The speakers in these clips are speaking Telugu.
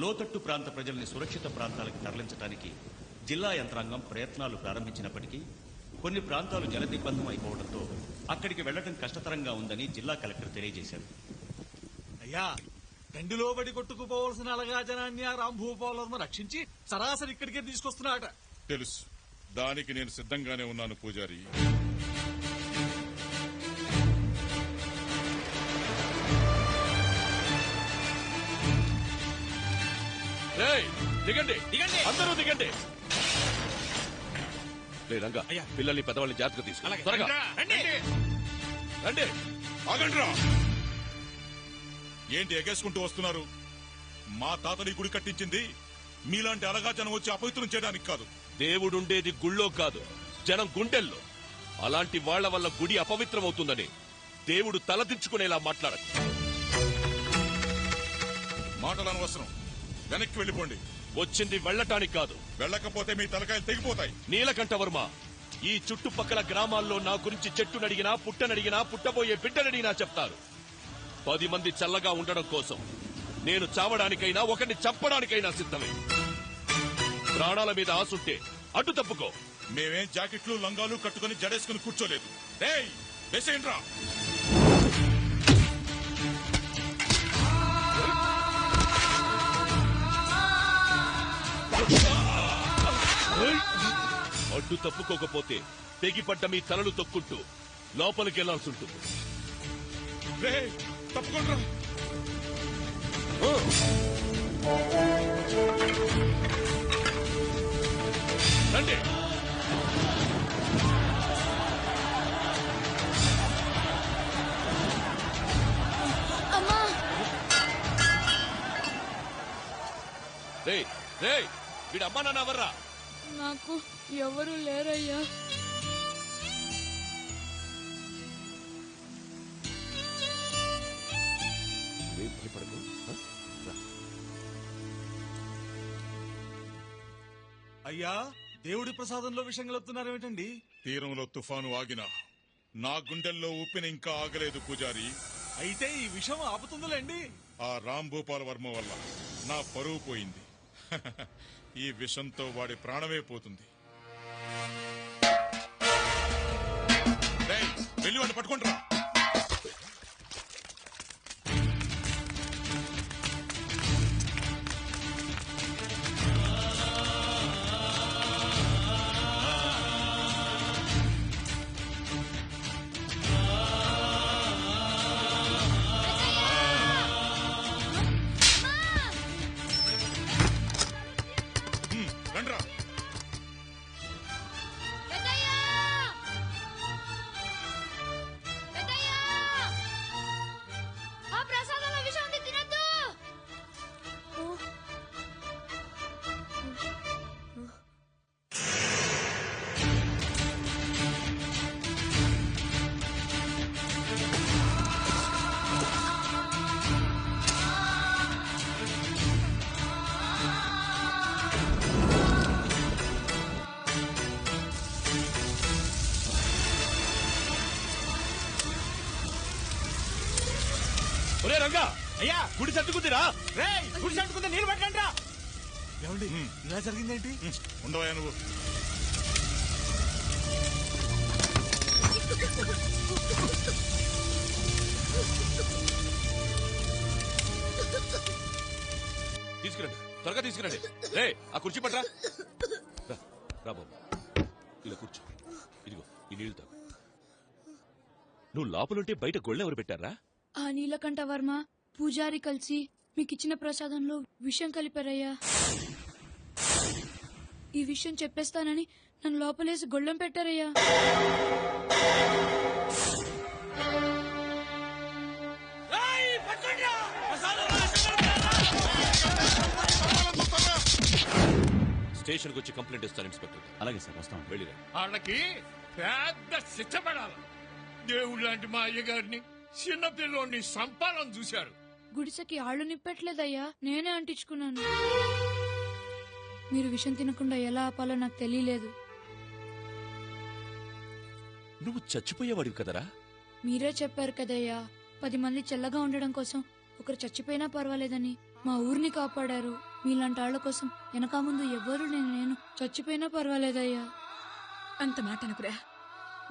లోతట్టు ప్రాంత ప్రజల్ని సురక్షిత ప్రాంతాలకు తరలించడానికి జిల్లా యంత్రాంగం ప్రయత్నాలు ప్రారంభించినప్పటికీ కొన్ని ప్రాంతాలు జలదిగ్బంధం అయిపోవడంతో అక్కడికి వెళ్లడం కష్టతరంగా ఉందని జిల్లా కలెక్టర్ తెలియజేశారు. అయ్యా, గండిలో బడి కొట్టుకుపోవలసిన అలగా జనాన్ని ఆ రాంభూపాలను రక్షించి సరాసరి ఇక్కడికే తీసుకొస్తున్నాట. తెలుసు, దానికి నేను సిద్ధంగానే ఉన్నాను పూజారి. దిగండి దిగండి, అందరూ దిగండి. లేదంగా పిల్లల్ని పెద్దవాళ్ళని జాగ్రత్తగా తీసుకు త్వరగా రండి. ఆగండ్రా, ఏంటి ఎగేసుకుంటూ వస్తున్నారు? మా తాతని గుడి కట్టించింది మీలాంటి అలగాజనం వచ్చి అపవిత్రం చేయడానికి కాదు. దేవుడుండేది గుళ్ళో కాదు, జనం గుండెల్లో. అలాంటి వాళ్ల వల్ల గుడి అపవిత్రమవుతుందని దేవుడు తలదించుకునేలా మాట్లాడదు. మాటలు అనవసరం, వెనక్కి వెళ్ళిపోండి. వచ్చింది వెళ్లటానికి కాదు, వెళ్ళకపోతే మీ తలకాయలు తెగిపోతాయి. నీలకంఠవర్మ, ఈ చుట్టుపక్కల గ్రామాల్లో నా గురించి చెట్టునడిగినా పుట్టనడిగినా పుట్టబోయే బిడ్డనడిగినా చెప్తారు. 10 మంది చల్లగా ఉండడం కోసం నేను చావడానికైనా ఒకరిని చంపడానికైనా సిద్ధమే. ప్రాణాల మీద ఆసుంటే అడ్డు తప్పుకో. మేమేం జాకెట్లు లంగాలు కట్టుకుని జడేసుకుని కూర్చోలేదు. వేసేయండ్రా. అడ్డు తప్పుకోకపోతే తెగిపడ్డ మీ తలలు తొక్కుంటూ లోపలికి వెళ్లాల్సి ఉంటుంది. తప్పకుండా రండి. రే రే, వీడు అమ్మా నాన్న ఎవర్రా? నాకు ఎవరు లేరయ్యా. భయపడకు. అయ్యా, దేవుడి ప్రసాదంలో విషయం కలుపుతున్నారేమిటండి? తీరంలో తుఫాను ఆగినా నా గుండెల్లో ఊపిన ఇంకా ఆగలేదు పూజారి. అయితే ఈ విషయం ఆపుతుందిలేండి. ఆ రాంభూపాల వర్మ వల్ల నా పరువు పోయింది. ఈ విషంతో వాడి ప్రాణమే పోతుంది. వెళ్ళి వాడిని పట్టుకుంటారా. రండ్రా. ఒరే రంగా, అయ్యా గుడి సర్దుకుందిరా. గుడి సర్దుకుంటే నీళ్ళు పెట్టండి రా. ఏమండి ఇలా జరిగిందేంటి? ఉండవా నువ్వు. తీసుకురండి, త్వరగా తీసుకురండి. రే, ఆ కుర్చీ పట్రా. రా బాబు, ఇలా కూర్చో. ఇదిగో ఈ నీళ్లు తాగు. నువ్వు లోపలుంటే బయట గొళ్ళె ఎవరు పెట్టారా? ఆ నీలకంఠవర్మ పూజారి కలిసి మీకిచ్చిన ప్రసాదంలో విషం కలిపారయ్యా. ఈ విషయం చెప్పేస్తానని నన్ను లోపలేసి గొళ్ళెం పెట్టారయ్యా. స్టేషన్ కు వచ్చి కంప్లైంట్ ఇస్తాను ఇన్స్పెక్టర్. అలాగే సార్, వస్తాం. వెళ్ళిరా. వాళ్ళకి పెద్ద శిక్ష పడాలి. దేవుడు లాంటి మా అయ్యగారిని చిన్నపిల్లోని సంపాలని చూశారు. గుడిసెకి ఆళ్లు నిప్పట్లేదయ్యా, నేనే అంటించుకున్నాను. మీరు విషం తినకుండా ఎలా ఆపాలో నాకు తెలియలేదు. నువ్వు చచ్చిపోయేవాడివి కదరా. మీరే చెప్పారు కదయ్యా, 10 మంది చల్లగా ఉండడం కోసం ఒకరు చచ్చిపోయినా పర్వాలేదని. మా ఊరిని కాపాడారు. మీలాంటి వాళ్ళ కోసం వెనక ముందు ఎవ్వరు నేను చచ్చిపోయినా పర్వాలేదయ్యా. అంత మాట అనుకురా.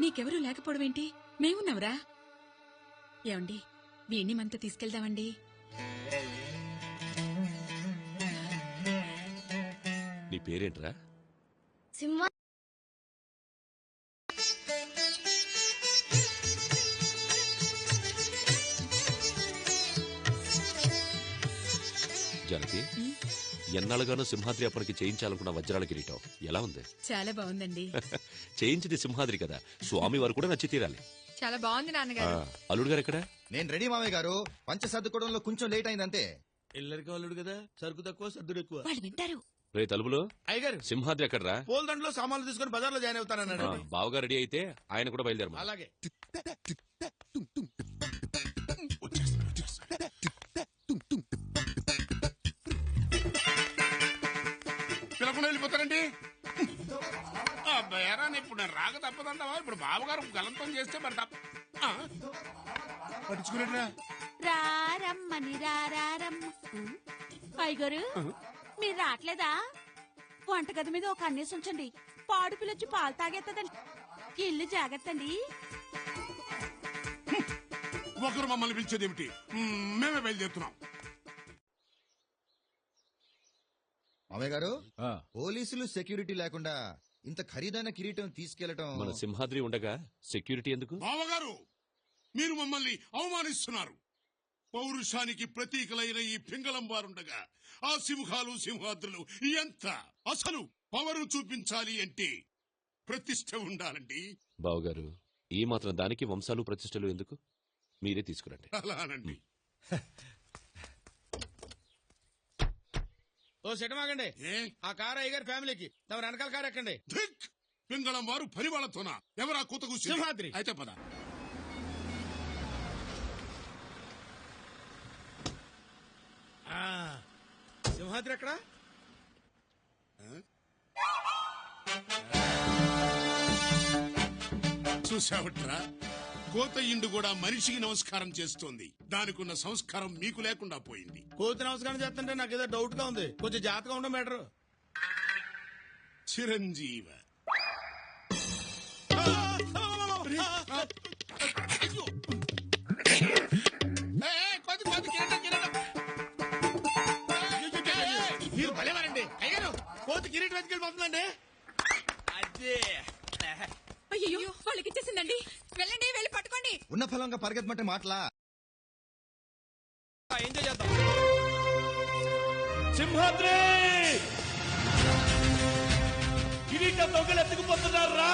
నీకెవరూ లేకపోవడమేంటి, మేమున్నావురా. ఏమండి, వీణ్ణి మనతో తీసుకెళ్దామండి. నీ పేరేంట్రా? సింహ. జానకి, ఎన్నాళ్ళుగానో సింహాద్రి అప్పటికి చేయించాలనుకున్న వజ్రాల కిరీటం ఎలా ఉంది? చాలా బాగుందండి. చేయించింది సింహాద్రి కదా, స్వామి వారు కూడా నచ్చి తీరాలి. చాలా బాగుంది నాన్నగారు. అల్లుడు గారు ఎక్కడ? నేను రెడీ మామయ్య గారు. పంచ సర్దుకోవడంలో కొంచెం లేట్ అయిందంతే. ఎల్లరికి వాళ్ళుడు కదా, సరుకు తక్కువ సర్దుడు ఎక్కువ. వాళ్ళు వింటారు. రే తలుపులో అయ్యగారు సింహాద్రి ఎక్కడరా? పూలదండలో సామాన్లు తీసుకుని బజార్లో జాయిన్ అవుతానన్నాడు. బావగా రెడీ అయితే ఆయన కూడా బయలుదేరమా. అలాగే. పిలకుండా వెళ్ళిపోతారండి. బేరాన్ని ఇప్పుడు నేను రాక తప్పదంటావా? ఇప్పుడు బావగారు గలంతం చేస్తే మరి పట్టించుకునేట్రా. రారమ్మని రారమ్మ. అయ్యగారు మీరు రావట్లేదా? వంటగది మీద ఒక అన్నేసి ఉంచండి. పాడు పిల్లొచ్చి పాలు తాగేస్తుందండి. ఇల్లు జాగ్రత్త అండి. ఒకరు మమ్మల్ని పిలిచేది ఏమిటి? మేమే బయలుదేరుతున్నాం. మామయ్య గారు, పోలీసులు సెక్యూరిటీ లేకుండా ఇంత ఖరీదైన కిరీటం తీసుకెళ్లటం. మన సింహాద్రి ఉండగా సెక్యూరిటీ ఎందుకు? బావగారు, మీరు మమ్మల్ని అవమానిస్తున్నారు. పౌరుషానికి ప్రతీకలైన ఈ పింగళం వారుండగా ఆ సింహాలు సింహాద్రులు ఎంత అసలు పవరు చూపించాలి అంటే ప్రతిష్ట ఉండాలండి. బావగారు, ఈ మాత్రం దానికి వంశాలు ప్రతిష్టలు ఎందుకు? మీరే తీసుకురండి. అలానండి. ఓ సెటమాగండి. ఆ కారు అయ్యగారి ఫ్యామిలీకి, తమ వెనకాల కారు ఎక్కండి. ధిక్! పింగళం వారు పని వాళ్ళతోనా? ఎవరా కూతకు సింహాద్రి. అయితే పద. సింహాద్రి ఎక్కడ? చూసావట్రా, కోత ఇండు కూడా మనిషికి నమస్కారం చేస్తోంది. దానికున్న సంస్కారం మీకు లేకుండా పోయింది. కోతి నమస్కారం చేస్తుంటే నాకు ఏదో డౌట్ గా ఉంది. కొంచెం జాగ్రత్తగా ఉండడం బెటర్. చిరంజీవ మీరు భలేవారండి. అయ్యారు కోతి కిరీటం వెతికెళ్ళిపోతుందండి. అదే అయ్యో, వాళ్ళకి ఇచ్చేసిందండి. వెళ్ళండి, వెళ్ళి పట్టుకోండి. ఉన్న ఫలంగా పరిగెత్తమంటే మాటలా? ఎంజాయ్ చేద్దాం. సింహాద్రి కిరీటం దొంగలు ఎత్తుకుపోతున్నారా?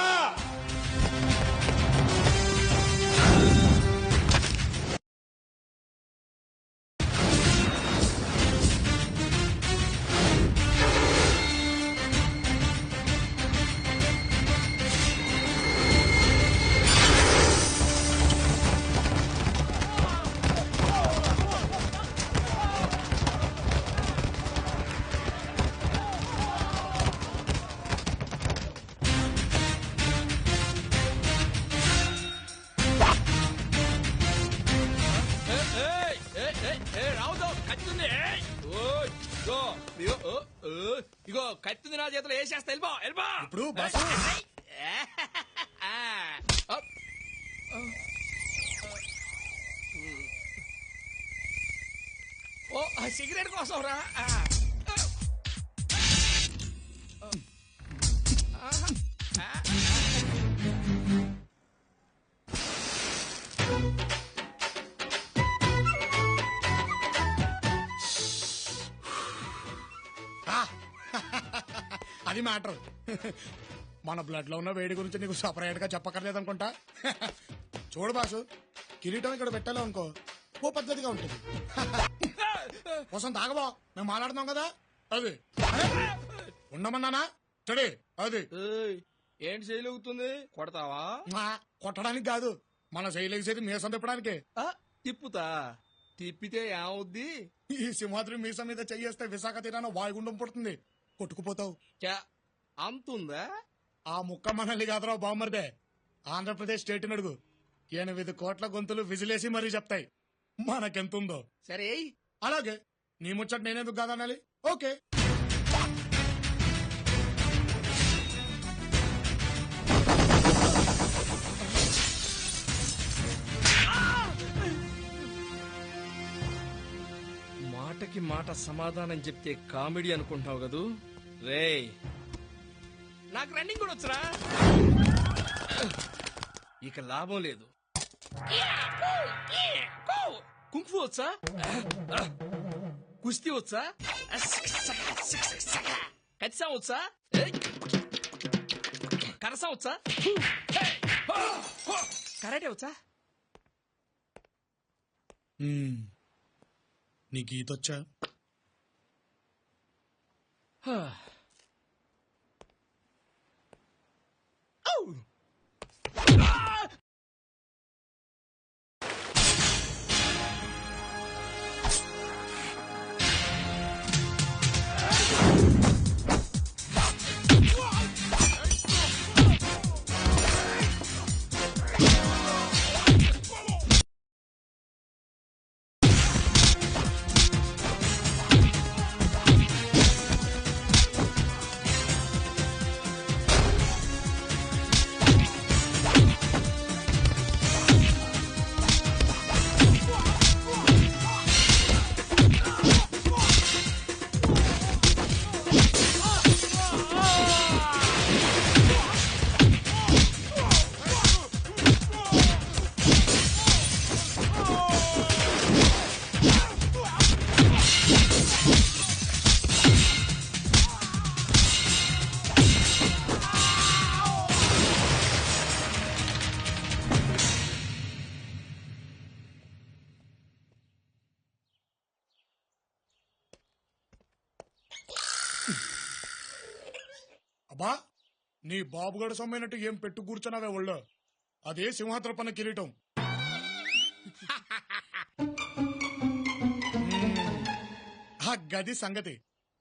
ఇగో కత్తింది నా చేతిలో వేసేస్తా. వెళ్ళిపో వెళ్ళిపో. ఇప్పుడు ఓ సిగరెట్ కోసం రా. అది మ్యాటర్. మన బ్లడ్ లో ఉన్న వేడి గురించి నీకు సపరేట్ గా చెప్పక్కర్లేదు అనుకుంటా. చూడు బాసు, కిరీటం ఇక్కడ పెట్టాలి అనుకో, ఓ పద్ధతిగా ఉంటుంది. కోసం తాగబో, మేము మాట్లాడుతున్నాం కదా. అది ఉండమన్నానా? చెడి అది ఏంటి చేయలుగుతుంది? కొడతావా? కొట్టడానికి కాదు, మన శైలేసేది మీసం తిప్పడానికి. తిప్పుతా. తిప్పితే ఏమవుద్ది? ఈ సింహాద్రి మీసం మీద చెయ్యేస్తే విశాఖ తీరాన వాయుగుండం పుడుతుంది, కొట్టుకుపోతావు. అంతుందా? ఆ ముక్క మనల్ని కాదురా బామ్మర్దే, ఆంధ్రప్రదేశ్ స్టేట్ నడుగు. 8 కోట్ల గొంతులు విజిలేసి మరీ చెప్తాయి మనకెంతుందో. సరే అలాగే నీ ముచ్చట నేనేందుకు కాదనాలి? ఓకే. మాటకి మాట సమాధానం చెప్తే కామెడీ అనుకుంటున్నావు కదూ? రే నాకు రన్నింగ్ కూడా వచ్చరా? ఇక లాభం లేదు. కుంఫు వచ్చా? కుస్తీ వచ్చా? కత్సా వచ్చా? కరసా వచ్చా? కరాటే వచ్చా? నీకు ఈతొచ్చా? అబ్బా, నీ బాబుగడ సొమ్మైనట్టు ఏం పెట్టు కూర్చున్నావే ఒళ్ళో? అదే సింహాద్రపన్న కిరీటం. ఆ గది సంగతి.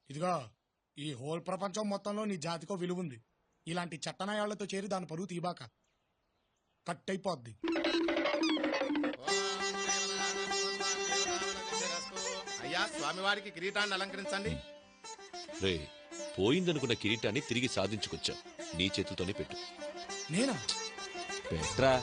ఇదిగో, ఈ హోల్ ప్రపంచం మొత్తంలో నీ జాతికో విలువుంది. ఇలాంటి చట్టనాయాళ్లతో చేరి దాని పరువు తీబాక, కట్టయిపోద్ది. అయ్యా, స్వామివారికి కిరీటాన్ని అలంకరించండి. రే, పోయిందనుకున్న కిరీటాన్ని తిరిగి సాధించుకొచ్చా. నీ చేతులతోనే పెట్టు. నేనా? పెట్రా.